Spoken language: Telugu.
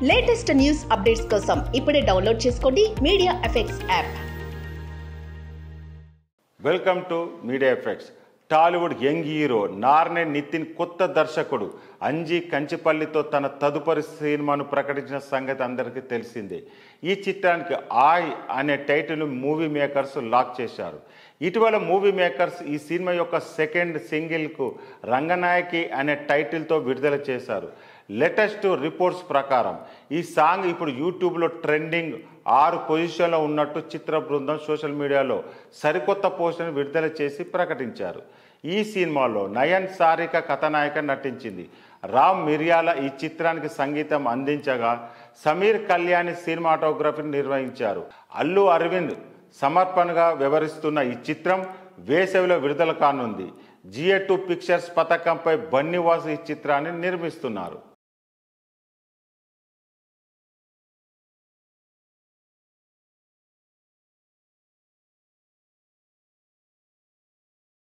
లేటెస్ట్ న్యూస్ అప్డేట్స్ కోసం ఇప్పుడే డౌన్లోడ్ చేసుకోండి media effects app. Welcome to media effects. Tollywood young hero Narne Nitin కొత్త దర్శకుడు అంజీ కంచిపల్లితో తన తదుపరి సినిమాను ప్రకటించిన సంగతి అందరికీ తెలిసిందే. ఈ చిత్రానికి ఆయ్ అనే టైటిల్ మూవీ మేకర్స్ లాక్ చేశారు. ఇటీవల మూవీ మేకర్స్ ఈ సినిమా యొక్క సెకండ్ సింగిల్కు రంగనాయకి అనే టైటిల్తో విడుదల చేశారు. లేటెస్ట్ రిపోర్ట్స్ ప్రకారం ఈ సాంగ్ ఇప్పుడు యూట్యూబ్లో ట్రెండింగ్ 6 పొజిషన్లో ఉన్నట్టు చిత్ర బృందం సోషల్ మీడియాలో సరికొత్త పోస్టును విడుదల చేసి ప్రకటించారు. ఈ సినిమాలో నయన్ సారిక కథానాయిక నటించింది. రామ్ మిర్యాల ఈ చిత్రానికి సంగీతం అందించగా సమీర్ కళ్యాణి సినిమాటోగ్రఫీని నిర్వహించారు. అల్లు అరవింద్ సమర్పణగా వ్యవహరిస్తున్న ఈ చిత్రం వేసవిలో విడుదల కానుంది. GA2 పిక్చర్స్ పతాకంపై బన్నీవాసు ఈ చిత్రాన్ని నిర్మిస్తున్నారు.